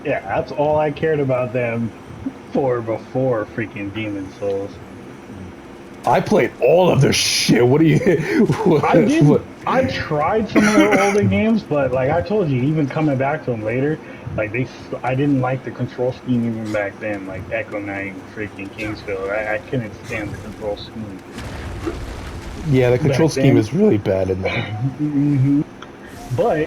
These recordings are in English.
Yeah, that's all I cared about them for before freaking Demon Souls. I played all of their shit. What do you? I did. What? I tried some of their older games, but like I told you, even coming back to them later, like I didn't like the control scheme even back then. Like Echo Knight and freaking Kingsfield, I couldn't stand the control scheme Yeah, the control back scheme then. is really bad in that. Hmm. But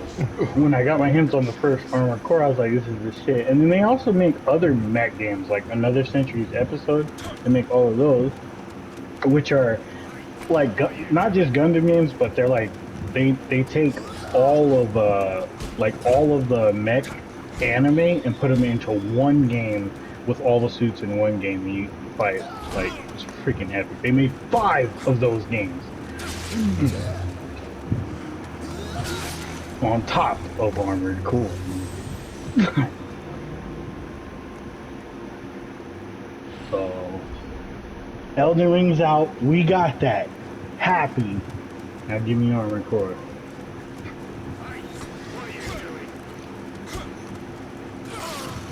when I got my hands on the first Armored Core, I was like, this is the shit. And then they also make other mech games, like Another Century's Episode. They make all of those, which are like not just Gundam games, but they're like they take all of all of the mech anime and put them into one game with all the suits in one game. And you fight like it's freaking epic. They made 5 of those games on top of Armored Core. So Elden Ring's out. We got that. Happy. Now give me Armored Core.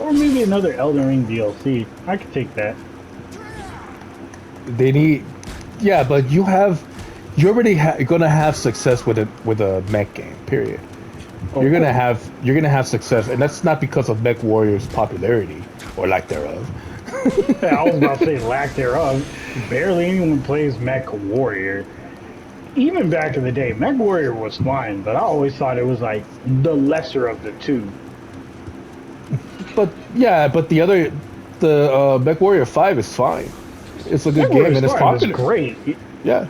Or maybe another Elden Ring DLC. I could take that. They need, yeah, but you already gonna have success with a mech game. Period. Of course. You're gonna have success, and that's not because of Mech Warrior's popularity or lack thereof. Yeah, I was about to say lack thereof. Barely anyone plays Mech Warrior. Even back in the day, Mech Warrior was fine, but I always thought it was like the lesser of the two. But yeah, but the Mech Warrior 5 is fine. It's a Mech good game Warrior and it's 5 is popular. great. Yeah,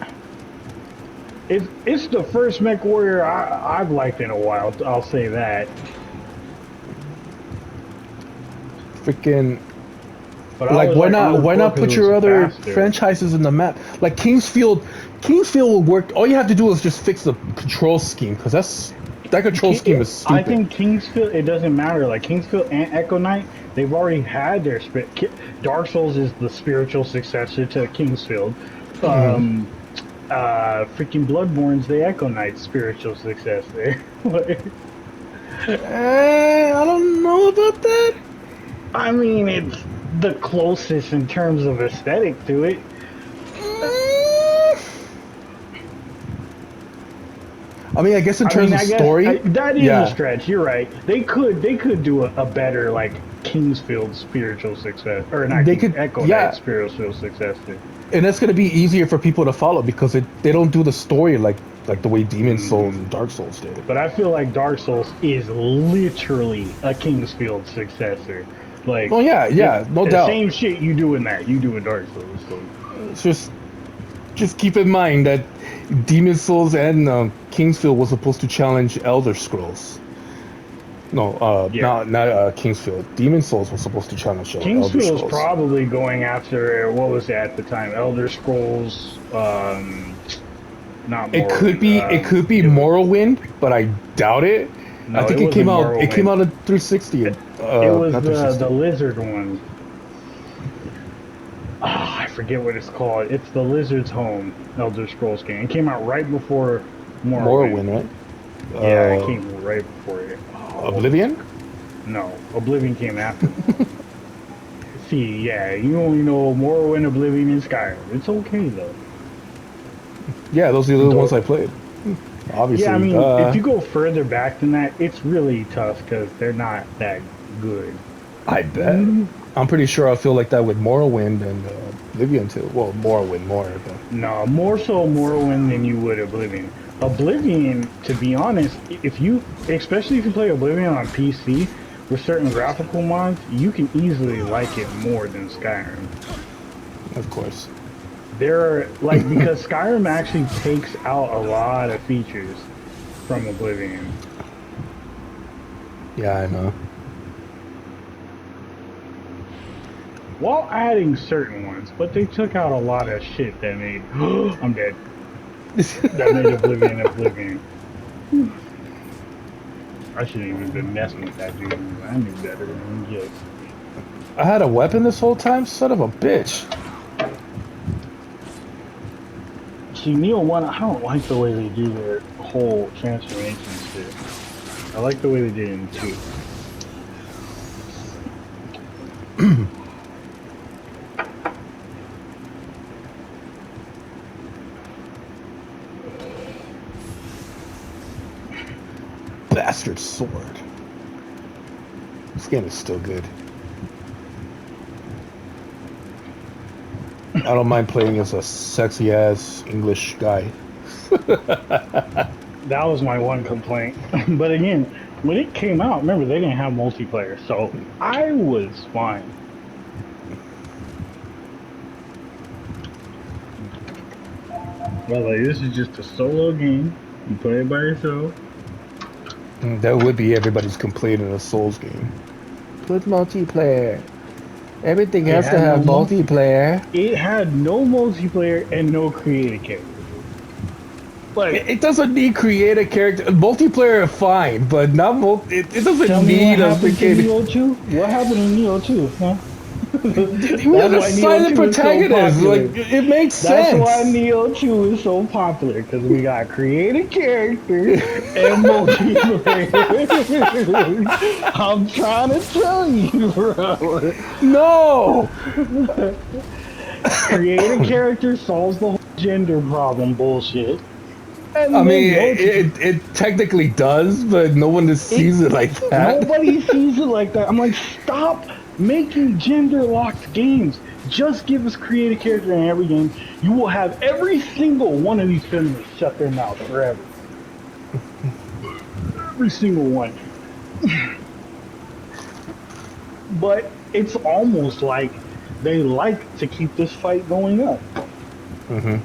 It's the first Mech Warrior I've liked in a while. I'll say that. freaking But I like always like Armored why Core not because put it was your other faster. franchises in the map? Like Kingsfield will work. All you have to do is just fix the control scheme because that control scheme is I stupid. think Kingsfield, it doesn't matter. Like Kingsfield and Echo Knight, they've already had their Dark Souls is the spiritual successor to Kingsfield. Um, freaking Bloodborne's the Echo Knight spiritual successor. I don't know about that. I mean, it's the closest in terms of aesthetic to it. Mm, I mean, I guess in I terms mean, of I guess story, that is a yeah, stretch. You're right. They could do a better like Kingsfield spiritual success, or not they King could, Echo Knight yeah, spiritual successor. and that's gonna be easier for people to follow because they don't do the story like the way Demon Souls Hmm. and Dark Souls did. But I feel like Dark Souls is literally a Kingsfield successor. Like Oh yeah, yeah, no the doubt. same shit you do in that, you do in Dark Souls. So It's just keep in mind that Demon Souls and Kingsfield was supposed to challenge Elder Scrolls. No, yeah, not Kingsfield. Demon Souls was supposed to challenge Elder Kingsfield was Scrolls. probably going after what was it at the time? Elder Scrolls, not Morrowind. It could be It was Morrowind, but I doubt it. I no, it think wasn't it came Morrowind. out in 360. It was Not the 360. lizard one. Ah, I forget what it's called. It's the Lizard's Home Elder Scrolls game. It came out right before Morrowind. Morrowind, right? Yeah, it came right before it. Oh, what was it? Oblivion. No, Oblivion came after. See, yeah, you only know Morrowind, Oblivion, and Skyrim. It's okay though. Yeah, those are the ones Don't- I played. Yeah, I Obviously, mean, if you go further back than that, it's really tough because they're not that good. I bet. I'm pretty sure I feel like that with Morrowind and Oblivion too. Well, Morrowind more, but No, more so Morrowind than you would Oblivion. Oblivion, to be honest, if you, especially if you play Oblivion on PC with certain graphical mods, you can easily like it more than Skyrim. of course. There are, like, because Skyrim actually takes out a lot of features from Oblivion. Yeah, I know. While adding certain ones, but they took out a lot of shit that made, I'm dead, that made Oblivion Oblivion. I shouldn't even been messing with that dude. I knew better than just. I had a weapon this whole time? Son of a bitch. See, Neo 1, I don't like the way they do their whole transformation shit. I like the way they did it in 2. Bastard sword. This game is still good. I don't mind playing as a sexy ass English guy. That was my one complaint. But again, when it came out, remember, they didn't have multiplayer, so I was fine. Well, like, this is just a solo game. You play it by yourself. That would be everybody's complaint in a Souls game. Put multiplayer. Everything has to have multiplayer. It had no multiplayer and no creative character. Like, It doesn't need create a character. Multiplayer, fine, but not it doesn't tell me need what a happened to creative. Neo 2? What happened in Neo 2, huh? We have That's a why Neo silent 2 is so protagonist. popular. Like it makes That's sense. why Neo 2 is so popular, because we got creative characters and multiplayer. I'm trying to tell you, bro. No. Creative character solves the whole gender problem bullshit. And I then mean, Neo 2 it technically does, but no one just sees it like that. Nobody sees it like that. I'm like, stop making gender locked games. Just give us creative character in every game. You will have every single one of these families shut their mouth forever. Every single one. But it's almost like they like to keep this fight going up. Mm-hmm.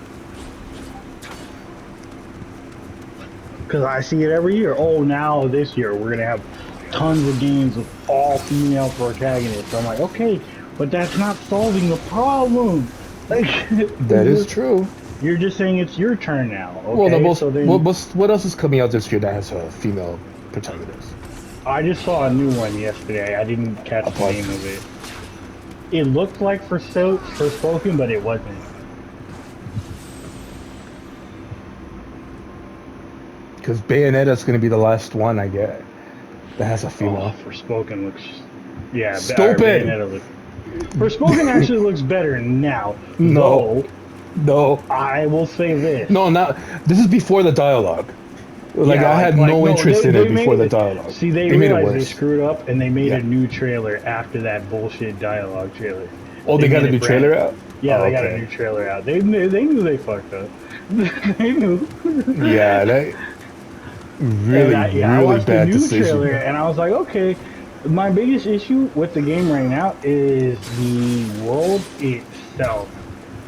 Because I see it every year. Oh, now this year we're going to have tons of games with all female protagonists. I'm like, okay, but that's not solving the problem. Like, That is true. You're just saying it's your turn now. Okay? Well, the most, so then, what else is coming out this year that has a female protagonist? I just saw a new one yesterday. I didn't catch the name of it. It looked like Forspoken, but it wasn't. Because Bayonetta's going to be the last one I get that has a female. Oh, Forspoken looks... Yeah, Stupid! Bayonetta looks... Forspoken actually looks better now. No. Though, No. I will say this. No, not. This is before the dialogue. Like, Yeah, I had no interest in they it before made the dialogue. See, they made it realized they worse. screwed up, and they made Yeah. a new trailer after that bullshit dialogue trailer. Oh, they got a made new it trailer brand- out? Yeah, Oh, they got a okay. new trailer out. They knew they fucked up. They knew. Yeah, that. Really, I really watched the bad new decision. trailer, and I was like, okay. My biggest issue with the game right now is the world itself.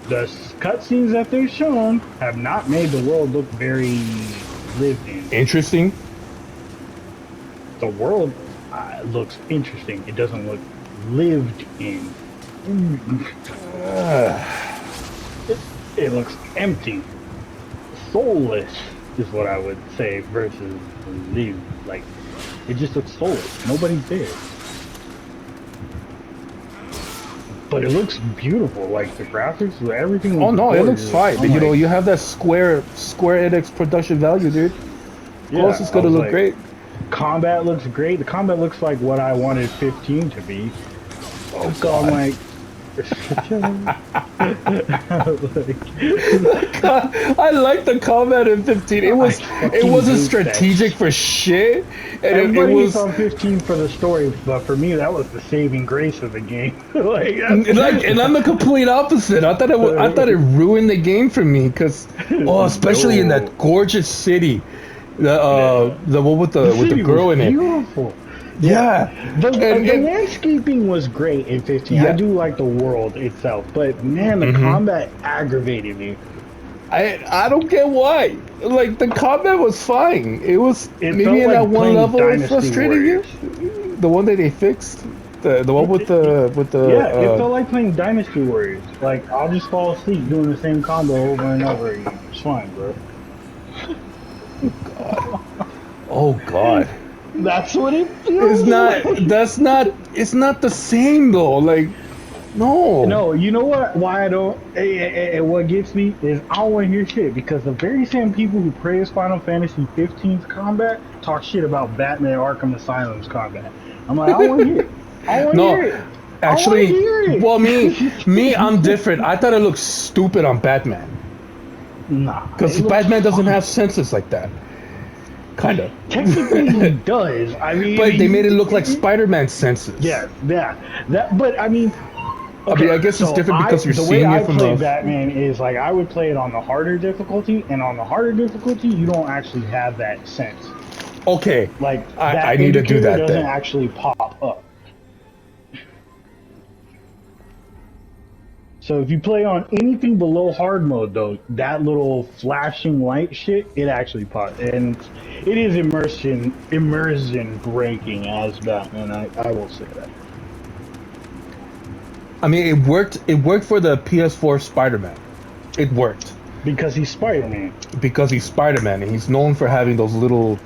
The cutscenes that they've shown have not made the world look very lived in. Interesting. The world looks interesting. It doesn't look lived in. It looks empty. Soulless is what I would say versus lived. Like, it just looks soulless. Nobody's there. But it looks beautiful. Like, the graphics, everything. Oh no, it looks fine. I'm You know, like, you have that Square Enix production value, dude. Of course, it's I gonna was look like, great. Combat looks great. The combat looks like what I wanted 15 to be. Oh So I'm god. like, I like the combat in 15. It wasn't hate that strategic for shit, and it everybody was on 15 for the story, but for me that was the saving grace of the game. and I'm the complete opposite. I thought it ruined the game for me because especially in No. that gorgeous city, the one with the city girl was in it. beautiful. Yeah, The And- landscaping was great in 15. I Yeah. do like the world itself, but man, the Mhm. combat aggravated me. I don't get why. Like the combat was fine. It was It maybe felt in like that one playing level it Dynasty frustrating Warriors. you. The one that they fixed, the one with the Yeah, it felt like playing Dynasty Warriors. Like, I'll just fall asleep doing the same combo over and over again. It's fine, bro. oh god. That's what it feels It's not. That's not. It's not the same though. Like No. No, you know what? Why I don't. And what gets me is I don't want to hear shit because the very same people who praise Final Fantasy 15's combat talk shit about Batman Arkham Asylum's combat. I'm like, I don't want to hear it. I don't want to hear No. it. I want to Actually, hear it. well, me, I'm different. I thought it looked stupid on Batman Nah, because it looks Batman doesn't fine. have senses like that. Kinda. Technically, he does. I mean, But they made it look like Spider-Man senses. Yeah, that. But I mean, I mean, I guess it's different because you're the way seeing I it from play the. Batman is like I would play it on the harder difficulty, and on the harder difficulty, you don't actually have that sense. Okay, Like I that need to do indicator that doesn't then. actually pop up. So if you play on anything below hard mode, though, that little flashing light shit, it actually pops, and it is immersion breaking as Batman. I will say that. I mean, it worked. It worked for the PS4 Spider-Man. It worked Because he's Spider-Man. because he's Spider-Man and he's known for having those little,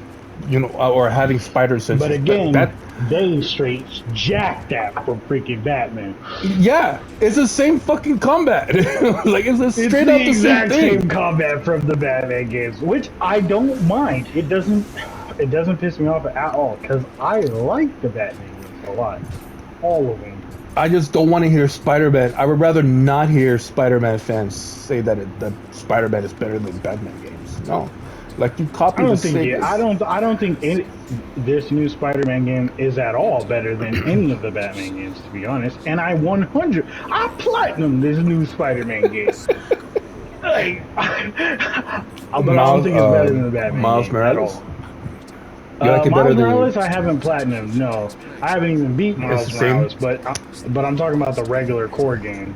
or having spider senses. But again, that they straight jacked that from freaking Batman. yeah, it's the same fucking combat. Like it's It's straight the up the same exact thing. same combat from the Batman games, which I don't mind. It doesn't piss me off at all because I like the Batman games a lot, all of them. I just don't want to hear Spider-Man. I would rather not hear Spider-Man fans say that Spider-Man is better than Batman games. No, like you copy I the don't think same. it, I don't think this new Spider-Man game is at all better than any of the Batman games, to be honest. And I platinum this new Spider-Man game. Like, but I don't think it's better than the Batman Miles game at Morales? all. You like it better Miles than Morales, I haven't platinum. No, I haven't even beat Miles the same? Morales. But I'm talking about the regular core game.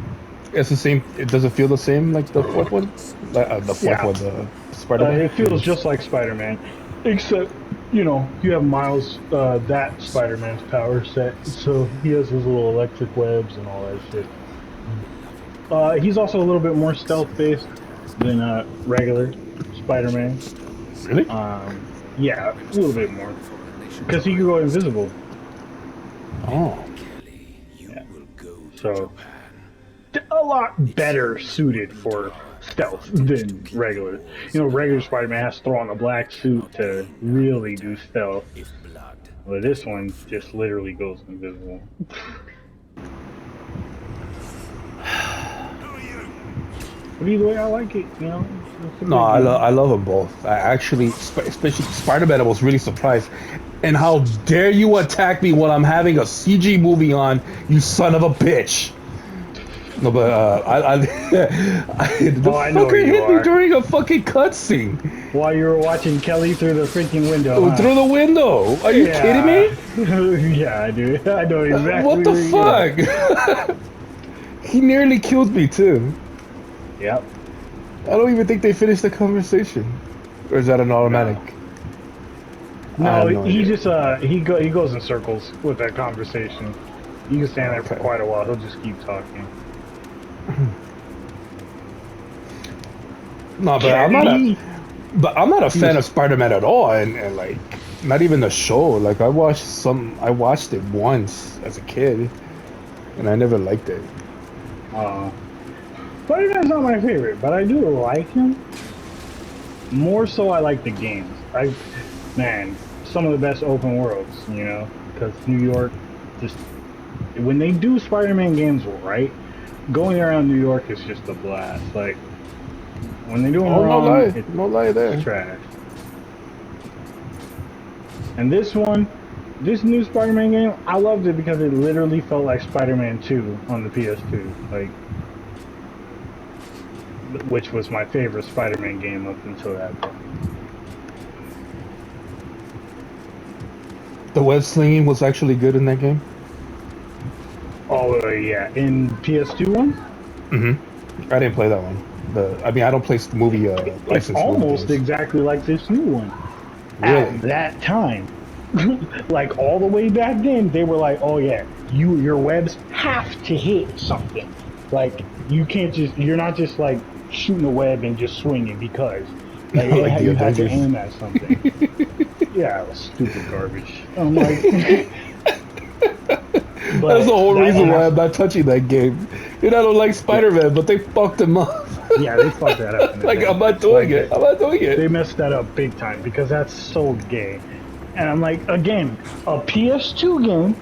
It's the same. It doesn't feel the same like the fourth one. The fourth Yeah. one, the Spider-Man. It feels just like Spider-Man, except you have Miles that Spider-Man's power set, so he has his little electric webs and all that shit. He's also a little bit more stealth-based than regular Spider-Man. Really? Yeah, a little bit more, because he can go invisible. Oh. Yeah. So, a lot better suited for stealth than regular. Regular Spider-Man has to throw on a black suit to really do stealth. Well, this one just literally goes invisible. But either way, I like it. It's a No, good game. I love them both. I actually, especially Spider-Man, I was really surprised. And how dare you attack me when I'm having a CG movie on, you son of a bitch! No, but the I know fucker you hit me are. during a fucking cutscene While you were watching Kelly through the freaking window. Huh? through the window. Are you kidding me? Yeah, I do. I know exactly. What the where you're fuck? He nearly killed me too. Yep. I don't even think they finished the conversation. Or is that an automatic? I No, have no he idea. just he goes in circles with that conversation. You can stand there for Okay. quite a while. He'll just keep talking. No, but I'm not a fan of Spider-Man at all, and like not even the show. Like I watched it once as a kid, and I never liked it. Spider-Man's not my favorite, but I do like him. More so, I like the games. Some of the best open worlds, because New York, just when they do Spider-Man games right, going around New York is just a blast. Like when they do them Oh, wrong, no lie there. it's trash. And this new Spider-Man game, I loved it because it literally felt like Spider-Man 2 on the PS2, which was my favorite Spider-Man game up until that point. The web slinging was actually good in that game. Oh yeah, in PS2 one, I didn't play that one. I don't play movie it's licensed movie almost games. exactly like this new one. Really? At that time, like all the way back then, they were like, "Oh yeah, your webs have to hit something. Like you're not just like shooting a web and just swinging because like, Like the you have to Avengers. aim at something." Yeah, it was stupid garbage. I'm like, That's the whole that reason one why has- I'm not touching that game. You know, I don't like Spider-Man, but they fucked him up. yeah, they fucked that up. In the Like, day. I'm not doing Like, it. I'm not doing They it. messed that up big time because that's so gay. And I'm like, again, a PS2 game,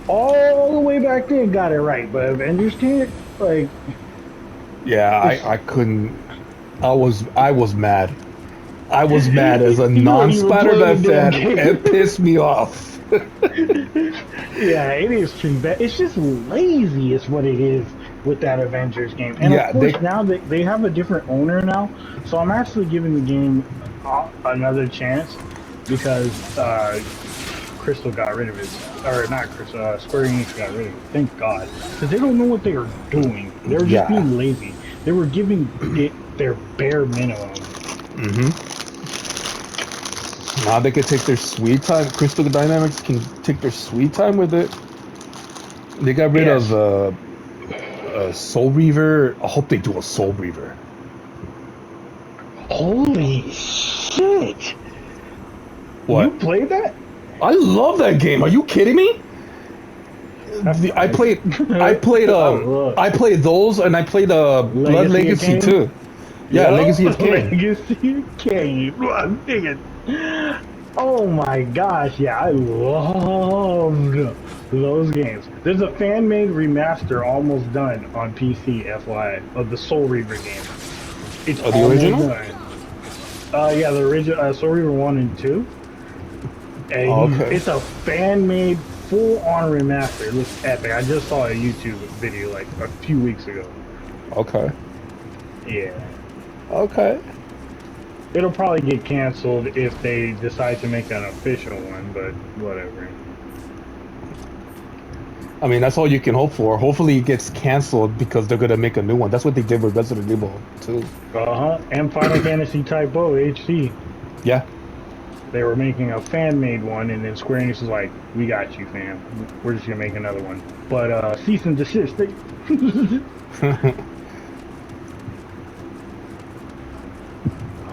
all the way back then got it right, but Avengers can't. Like, Yeah, it's, I couldn't. I was mad. I was mad as a you don't even play non-Spider-Man the damn fan. game. It pissed me off. yeah, it is pretty bad. It's just lazy, is what it is with that Avengers game. And Yeah, of course, they- now they have a different owner now, so I'm actually giving the game another chance because Crystal got rid of it, or not Crystal, Square Enix got rid of it. Thank God, because they don't know what they are doing. They were just Yeah. being lazy. They were giving it their bare minimum. Now they can take their sweet time. Crystal Dynamics can take their sweet time with it. They got rid Yes. of Soul Reaver. I hope they do a Soul Reaver. Holy shit! What? You played that? I love that game. Are you kidding me? I played I played those, and I played Blood Legacy of Kain? too. Yeah, Yup, Legacy of Kain. Legacy of Kain. I'm thinking, oh my gosh, yeah, I loved those games. There's a fan-made remaster almost done on PC, FYI, of the Soul Reaver game. It's Oh, the almost original? done. Yeah, the original Soul Reaver 1 and 2. And Oh, okay. it's a fan-made, full-on remaster. It looks epic. I just saw a YouTube video like a few weeks ago. Okay. Yeah. Okay. It'll probably get canceled if they decide to make an official one, but whatever. I mean, that's all you can hope for. Hopefully it gets canceled because they're gonna make a new one. That's what they did with Resident Evil 2. And Final Fantasy Type O HD. Yeah. They were making a fan-made one, and then Square Enix was like, "We got you, fam. We're just gonna make another one." But cease and desist.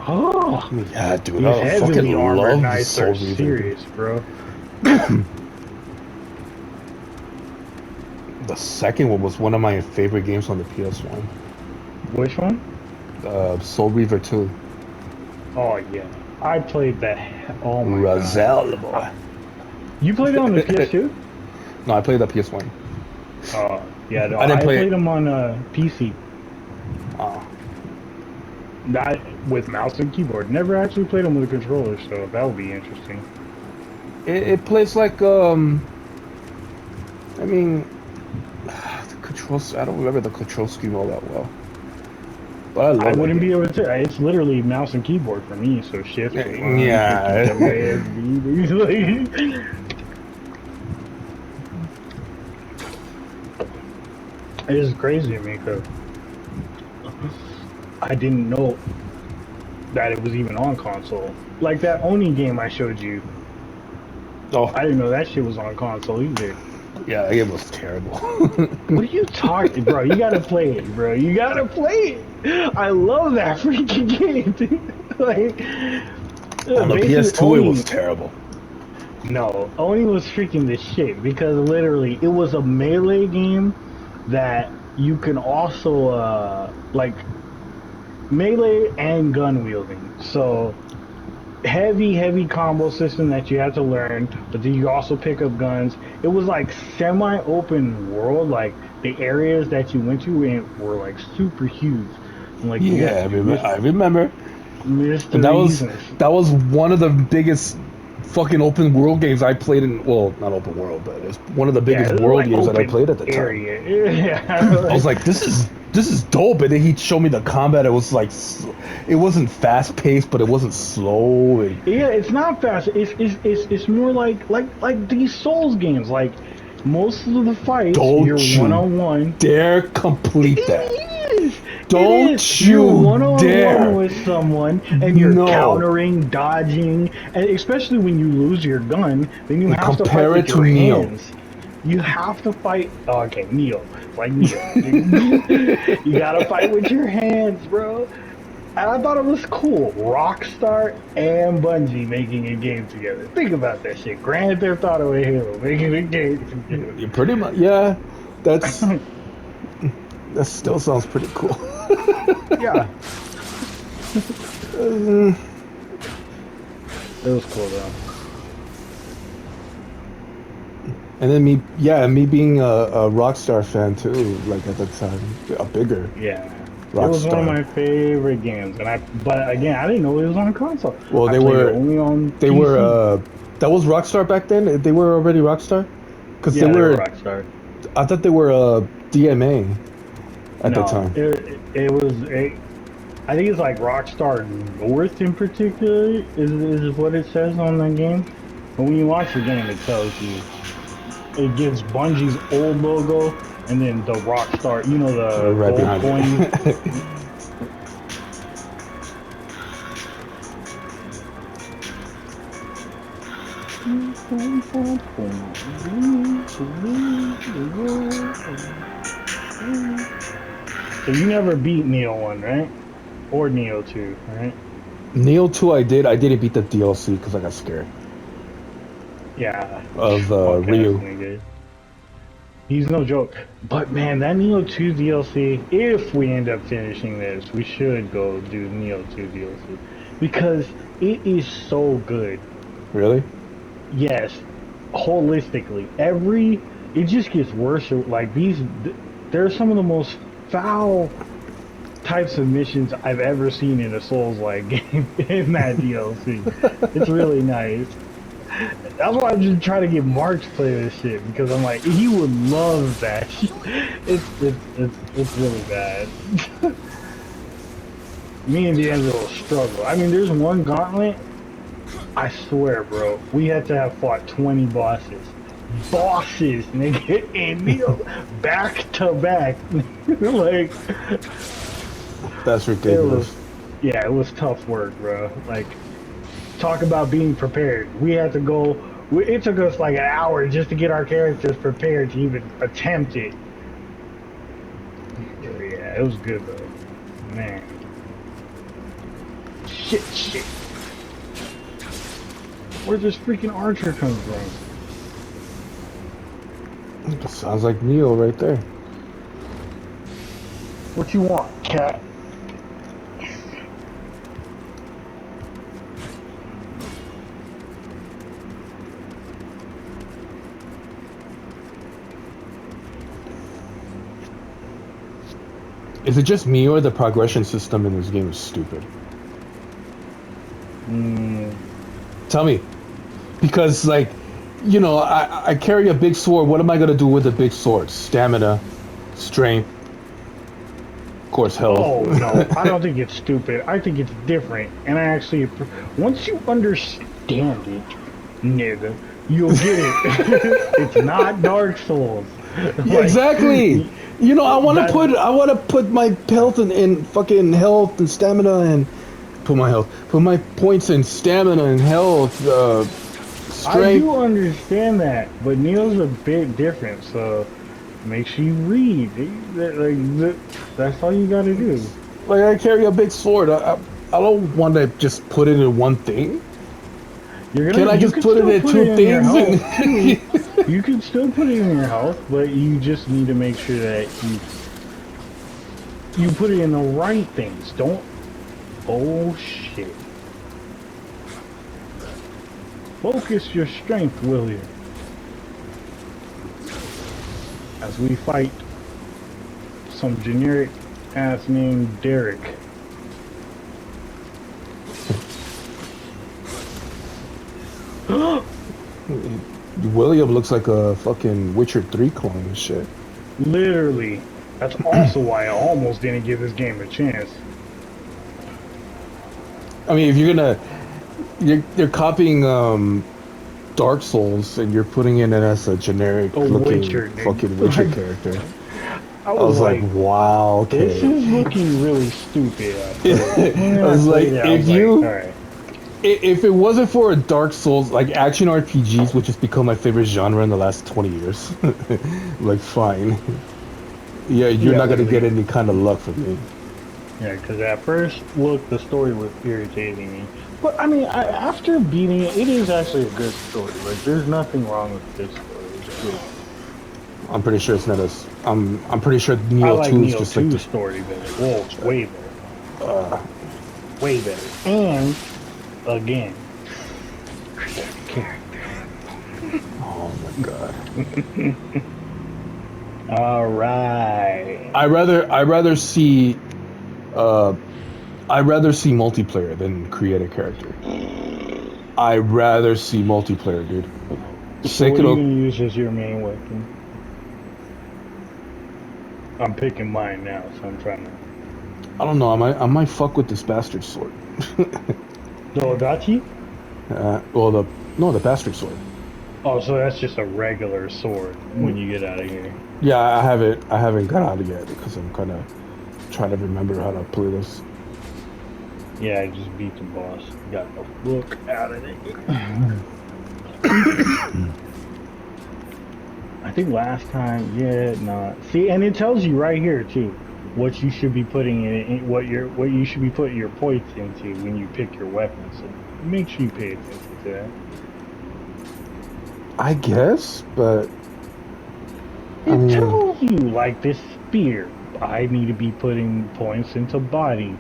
Oh, Yeah, dude. these I heavily fucking armored love the knights Soul are Reaver. serious, bro. The second one was one of my favorite games on the PS1. Which one? Soul Reaver 2. Oh yeah, I played that. Oh my god. Roselle, boy. You played it on the PS2? No, I played the PS1. Oh yeah, no, I I, didn't play played it. them on PC. Oh. Not with mouse and keyboard. Never actually played them with a controller, so that would be interesting. It plays like I mean, the controls. I don't remember the control scheme all that well. But I love I that wouldn't game. be able to. It's literally mouse and keyboard for me. So shift. Yeah. It is crazy to me because I didn't know that it was even on console. Like that Oni game I showed you. Oh, I didn't know that shit was on console either. yeah, that game was terrible. What are you talking, bro? You gotta play it, bro. You gotta play it. I love that freaking game, dude. Like, On the basically, PS2, it Oni- was terrible. No, Oni was freaking the shit because literally it was a melee game that you can also like melee and gun wielding. So heavy combo system that you had to learn, but then you also pick up guns. It was like semi-open world, like the areas that you went to were like super huge. And, like Yeah, I remember. Mr. And Reasons. that was one of the biggest fucking open world games I played in. Well, not open world, but it's one of the biggest it was world like games that I open played at the time. area. Yeah, I was like, this is dope. And then he showed me the combat. It was like, it wasn't fast paced, but it wasn't slow. And yeah, it's not fast. It's more like these Souls games. Like most of the fights, Don't you're you one-on-one. dare complete that. Don't It is. you You're one-on-one dare. with someone, and you're No. countering, dodging, and especially when you lose your gun, then you And have to fight compare with it to your Neo. hands. You have to fight. Oh, okay, Neo. It's like Neo. You gotta fight with your hands, bro. And I thought it was cool. Rockstar and Bungie making a game together. Think about that shit. Grand Theft Auto and Halo making a game together. You pretty much, yeah. That's that still sounds pretty cool. Yeah, Uh, it was cool though. and then me being a Rockstar fan too, like at the time, a bigger Yeah. It was one of my Rockstar. favorite games, but again, I didn't know it was on console. Well, I they played it were only on they PC. were that was Rockstar back then. They were already Rockstar, because Yeah, they were Rockstar. I thought they were DMA at the No, time. it was I think it's like Rockstar North in particular is what it says on the game. But when you watch the game, it tells you it gives Bungie's old logo and then the Rockstar, you know, the Right gold behind coin. it. So you never beat Neo 1, right? Or Neo 2, right? Neo 2 I did. I didn't beat the DLC because I got scared Yeah. of Punk ass Ryu. nigga. He's no joke. But man, that Neo 2 DLC, if we end up finishing this, we should go do Neo 2 DLC. Because it is so good. Really? Yes. Holistically. It just gets worse. Like they're some of the most foul types of missions I've ever seen in a Souls-like game in that DLC. It's really nice. That's why I'm just trying to get Mark to play this shit because I'm like, he would love that. It's really bad. Me and D'Angelo struggle. I mean, there's one gauntlet. I swear, bro, we had to have fought 20 bosses. Bosses, nigga, and Neo back to back. Like, That's it ridiculous. was, yeah, it was tough work, bro. Like, talk about being prepared. We had to go. It took us like an hour just to get our characters prepared to even attempt it. Yeah, it was good though, man. Shit. Where's this freaking archer come from? That sounds like Neo right there. What you want, cat? Is it just me or the progression system in this game is stupid? Mm, Tell me. Because, like, you know, I carry a big sword. What am I going to do with a big sword? Stamina, strength, of course, health. oh no, I don't think it's stupid. I think it's different. And I actually, once you understand it, nigga, you'll get it. It's not Dark Souls. Yeah, exactly. You know, that- I want to put my health in fucking health and stamina and put my points in stamina and health, I strength. do understand that, but Neo's a bit different, so make sure you read. That's all you gotta do. Like, I carry a big sword. I don't want to just put it in one thing. Can I just put it in two things? You can still put it in your health, but you just need to make sure that you put it in the right things. Don't. Oh shit. Focus your strength, William. As we fight some generic ass named Derek. William looks like a fucking Witcher 3 clone and shit. Literally. That's also why I almost didn't give this game a chance. I mean, if you're copying Dark Souls and you're putting it in as a generic looking Witcher, dude. fucking Witcher character. I I was like, wow, this okay. is looking really stupid. I was like, alright. If it wasn't for a Dark Souls, like action RPGs, which has become my favorite genre in the last 20 years, like, fine. Yeah, you're not gonna get any kind of luck from me. Yeah, because at first look, the story was irritating me. But I mean, after beating it, it is actually a good story. Like, there's nothing wrong with this story. It's good. I'm pretty sure it's not as. I'm pretty sure I Neo like 2 is Neo just like 2's this. story better. Whoa, it's way better. Way better. And, again, character. Oh my god. Alright. I rather see uh I rather see multiplayer than create a character. I rather see multiplayer, dude. So what are you Sekiro. going to use as your main weapon? I'm picking mine now, so I'm trying to... I don't know. I might fuck with this bastard sword. The Odachi? Well, the bastard sword. Oh, so that's just a regular sword when you get out of here. Yeah, I haven't got out yet because I'm kind of trying to remember how to play this. Yeah, I just beat the boss. Got the book out of it. I think last time, yeah, no. See, and it tells you right here too what you should be putting in, what you should be putting your points into when you pick your weapon. So make sure you pay attention to that. I guess, but I It mean, tells you, like this spear, I need to be putting points into body.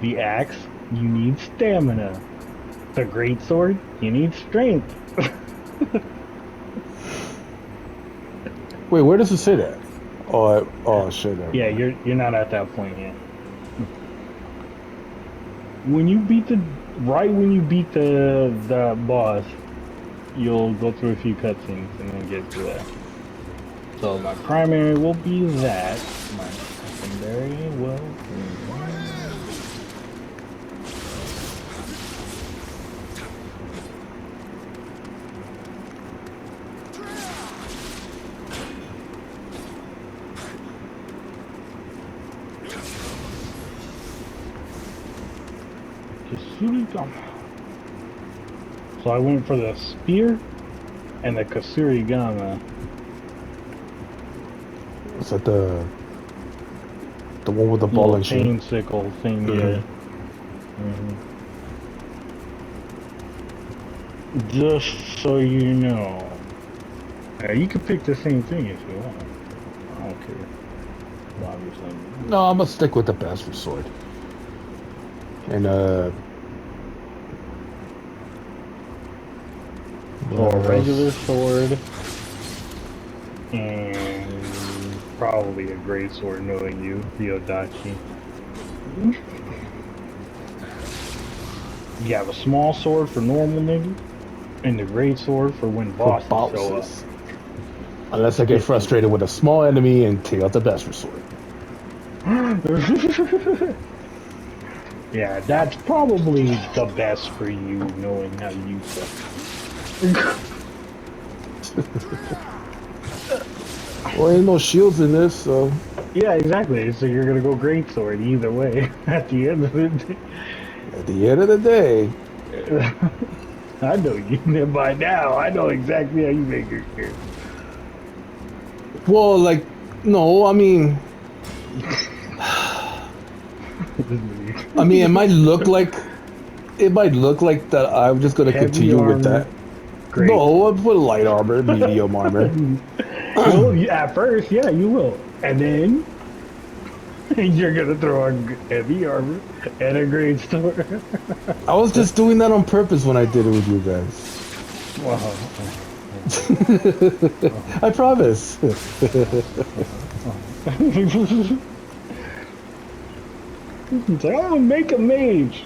The axe, you need stamina. The greatsword, you need strength. wait, where does it say that? Oh shit. Yeah, you're not at that point yet. When you beat when you beat the boss, you'll go through a few cutscenes and then get to that. So my primary will be that. My secondary will be Kasurigama. So I went for the spear and the Kasurigama. Is that the one with the ball and chain shit? sickle thing, yeah. Just so you know. Yeah, you can pick the same thing if you want. I don't care. Obviously. No, I'm gonna stick with the bastard sword. And So a regular sword and probably a great sword, knowing you, the Odachi. You have a small sword for normal niggas, and the great sword for when bosses show up. Unless I get frustrated with a small enemy and take out the bastard sword. Yeah, that's probably the best for you, knowing how to use stuff. Well, ain't no shields in this, so... Yeah, exactly. So you're gonna go greatsword either way at the end of it. At the end of the day... I know you by now. I know exactly how you make your character. Well, like, no, I mean... I mean, it might look like that I'm just gonna Heavy continue armor. with that. Great. No, I'll put light armor, medium armor. Well, at first, yeah, you will. And then you're gonna throw a heavy armor and a great sword. I was just doing that on purpose when I did it with you guys. Wow. I promise. It's like, oh, make a mage.